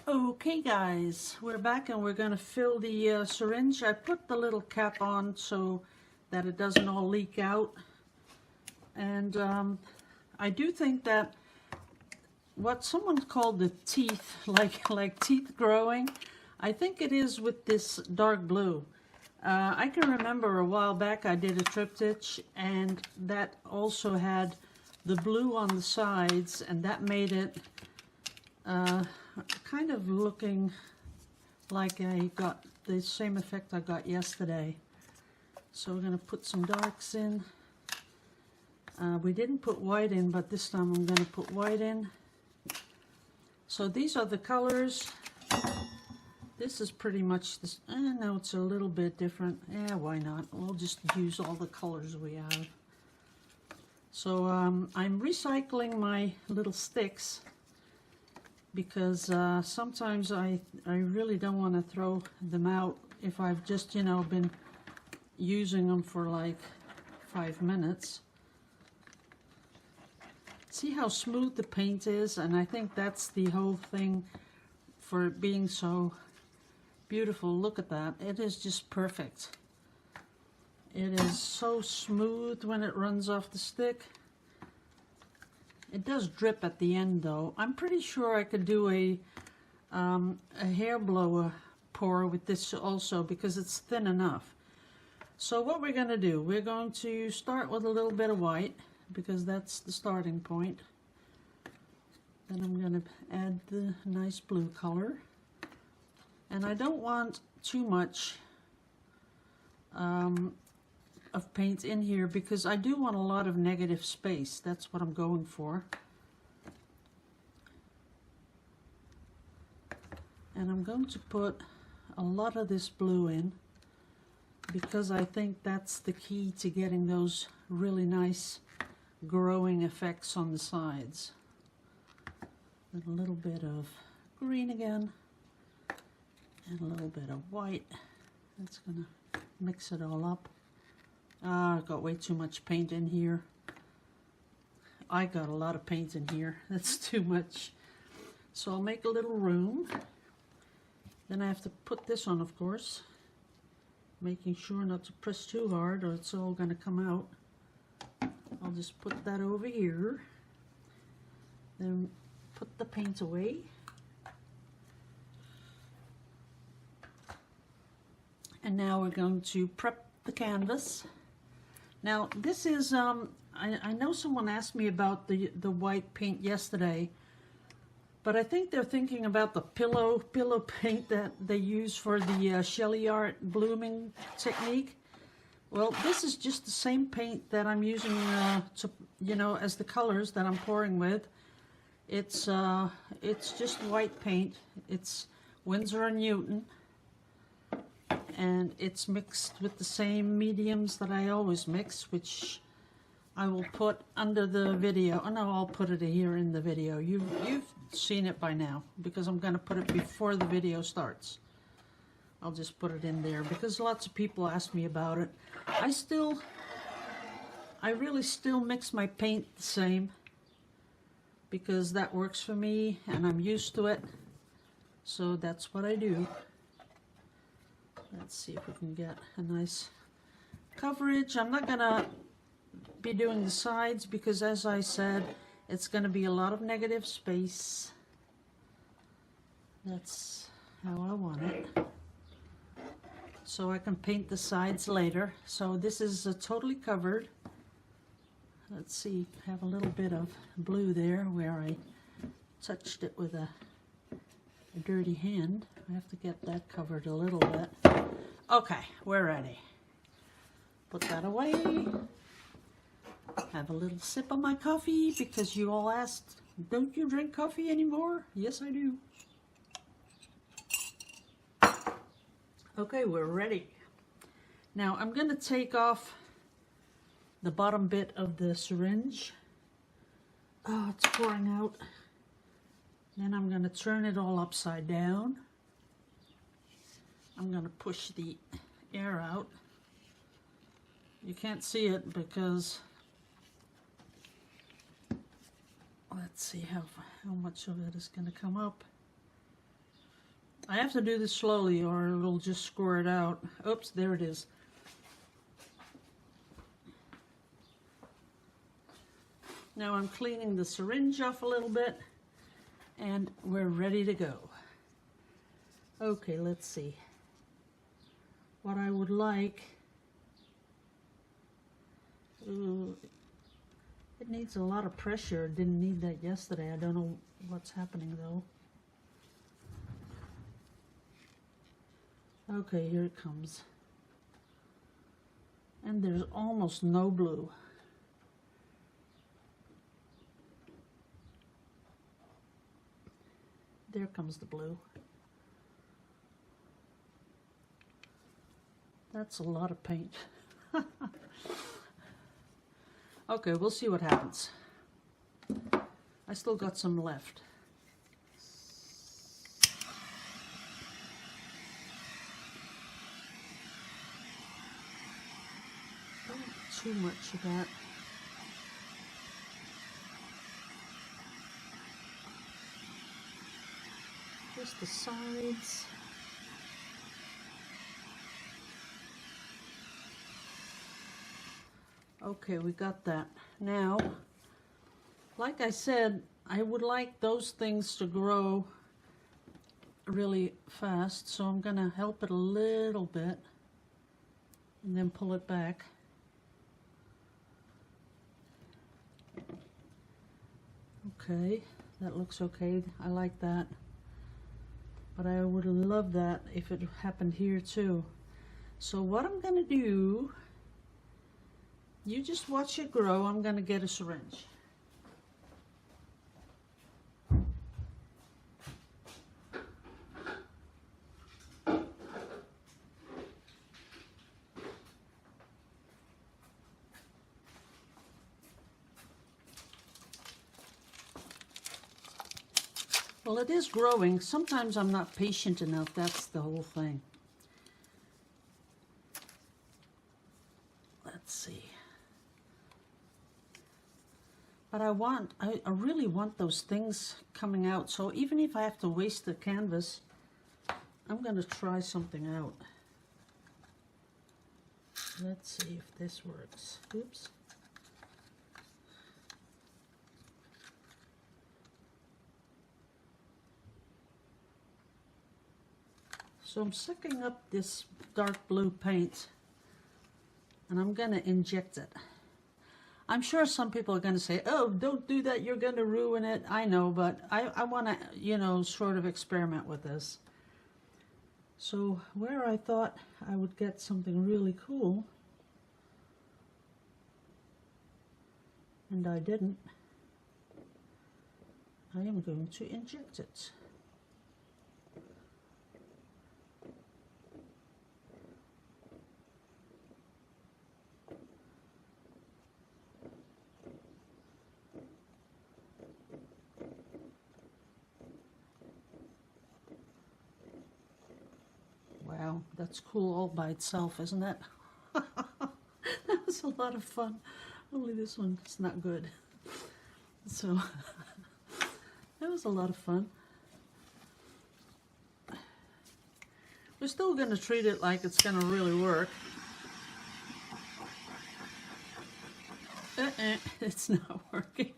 Okay guys, we're back and we're going to fill the syringe. I put the little cap on so that it doesn't all leak out. And I do think that what someone called the teeth, like teeth growing, I think it is with this dark blue. I can remember a while back I did a triptych and that also had the blue on the sides, and that made it kind of looking like I got the same effect I got yesterday. So we're going to put some darks in. We didn't put white in, but this time I'm going to put white in. So these are the colors. This is pretty much this. No, it's a little bit different. Why not? We'll just use all the colors we have. So I'm recycling my little sticks because sometimes I really don't want to throw them out if I've just, you know, been using them for like 5 minutes. See how smooth the paint is, and I think that's the whole thing for it being so beautiful. Look at that. It is just perfect. It is so smooth when it runs off the stick. It does drip at the end though. I'm pretty sure I could do a hair blower pour with this also because it's thin enough. So what we're going to do, we're going to start with a little bit of white because that's the starting point. Then I'm going to add the nice blue color. And I don't want too much of paint in here because I do want a lot of negative space. That's what I'm going for. And I'm going to put a lot of this blue in because I think that's the key to getting those really nice growing effects on the sides. And a little bit of green again and a little bit of white. That's gonna mix it all up. I've got way too much paint in here. I got a lot of paint in here. That's too much. So I'll make a little room. Then I have to put this on, of course, making sure not to press too hard or it's all going to come out. I'll just put that over here. Then put the paint away. And now we're going to prep the canvas. Now this is, I know someone asked me about the white paint yesterday, but I think they're thinking about the pillow paint that they use for the Shelly Art blooming technique. Well, this is just the same paint that I'm using to, you know, as the colors that I'm pouring with. It's just white paint. It's Winsor & Newton. And it's mixed with the same mediums that I always mix, which I will put under the video. Oh no, I'll put it here in the video. You've seen it by now because I'm going to put it before the video starts. I'll just put it in there because lots of people ask me about it. I really still mix my paint the same because that works for me and I'm used to it. So that's what I do. Let's see if we can get a nice coverage. I'm not going to be doing the sides because, as I said, it's going to be a lot of negative space. That's how I want it. So I can paint the sides later. So this is totally covered. Let's see, have a little bit of blue there where I touched it with a dirty hand. I have to get that covered a little bit. Okay, we're ready. Put that away. Have a little sip of my coffee because you all asked, don't you drink coffee anymore? Yes, I do. Okay, we're ready. Now I'm going to take off the bottom bit of the syringe. Oh, it's pouring out. Then I'm going to turn it all upside down. I'm going to push the air out. You can't see it because, let's see how much of it is going to come up. I have to do this slowly or it'll just squirt out. Oops, there it is. Now I'm cleaning the syringe off a little bit and we're ready to go. Okay, let's see. What I would like, ooh, it needs a lot of pressure. Didn't need that yesterday. I don't know what's happening though. Okay, here it comes. And there's almost no blue. There comes the blue. That's a lot of paint. Okay, we'll see what happens. I still got some left. Don't too much of that. Just the sides. Okay, we got that. Now, like I said, I would like those things to grow really fast, so I'm going to help it a little bit and then pull it back. Okay, that looks okay. I like that. But I would love that if it happened here too. So what I'm going to do, you just watch it grow. I'm going to get a syringe. Well, it is growing. Sometimes I'm not patient enough. That's the whole thing. Let's see. But I really want those things coming out. So even if I have to waste the canvas, I'm going to try something out. Let's see if this works. Oops. So I'm sucking up this dark blue paint and I'm going to inject it. I'm sure some people are going to say, oh, don't do that, you're going to ruin it. I know, but I want to, you know, sort of experiment with this. So where I thought I would get something really cool, and I didn't, I am going to inject it. Wow, that's cool all by itself, isn't it? That was a lot of fun. Only this one is not good. So, that was a lot of fun. We're still going to treat it like it's going to really work. It's not working.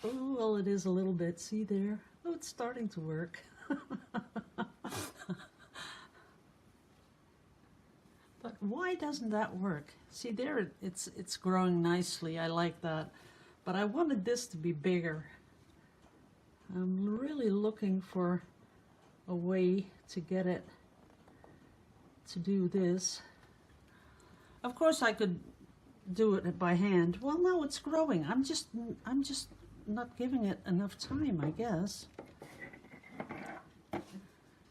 Oh, well, it is a little bit. See there? Oh, it's starting to work. But why doesn't that work? See there, it's growing nicely. I like that. But I wanted this to be bigger. I'm really looking for a way to get it to do this. Of course I could do it by hand. Well, no, it's growing. I'm just not giving it enough time, I guess.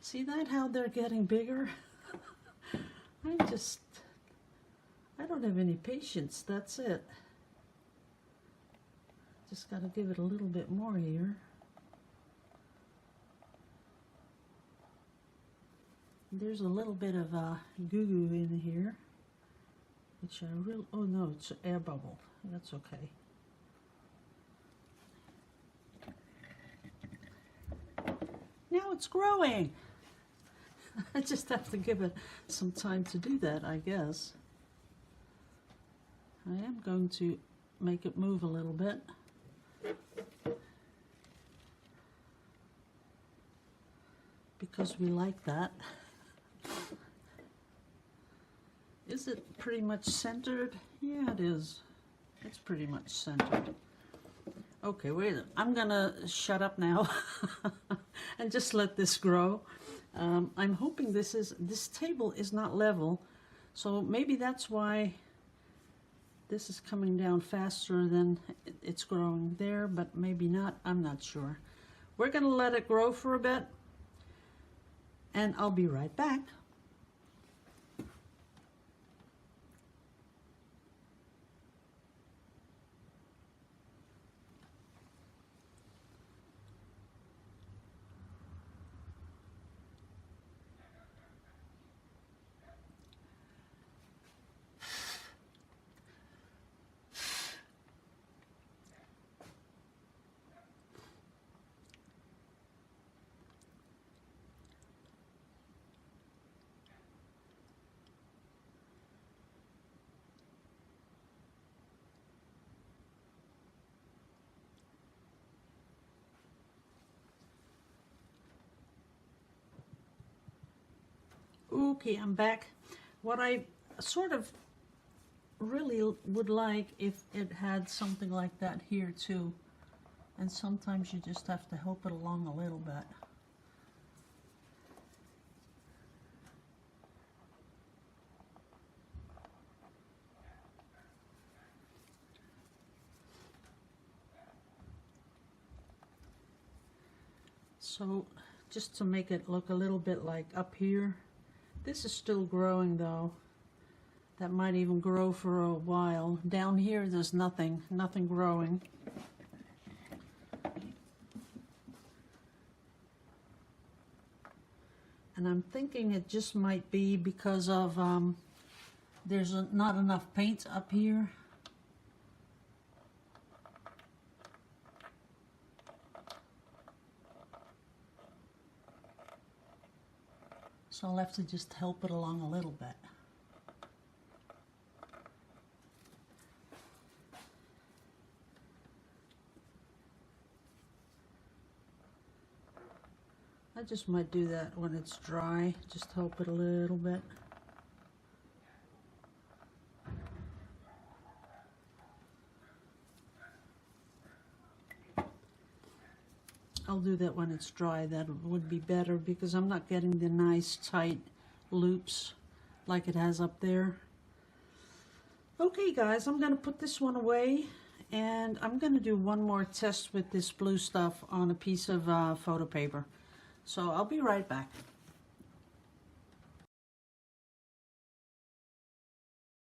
See that, how they're getting bigger? I don't have any patience, that's it. Just got to give it a little bit more here. There's a little bit of goo-goo in here, which I really, oh no, it's an air bubble. That's okay. Now it's growing. I just have to give it some time to do that, I guess. I am going to make it move a little bit. Because we like that. Is it pretty much centered? Yeah, it is. It's pretty much centered. Okay, wait. I'm gonna shut up now and just let this grow. I'm hoping this table is not level, so maybe that's why this is coming down faster than it's growing there, but maybe not. I'm not sure. We're gonna let it grow for a bit, and I'll be right back. Okay, I'm back. What I sort of really would like if it had something like that here too. And sometimes you just have to help it along a little bit. So just to make it look a little bit like up here. This is still growing though. That might even grow for a while. Down here there's nothing growing. And I'm thinking it just might be because of there's not enough paint up here. So I'll have to just help it along a little bit. I just might do that when it's dry, just help it a little bit. I'll do that when it's dry. That would be better because I'm not getting the nice tight loops like it has up there. Okay guys, I'm going to put this one away and I'm going to do one more test with this blue stuff on a piece of photo paper. So I'll be right back.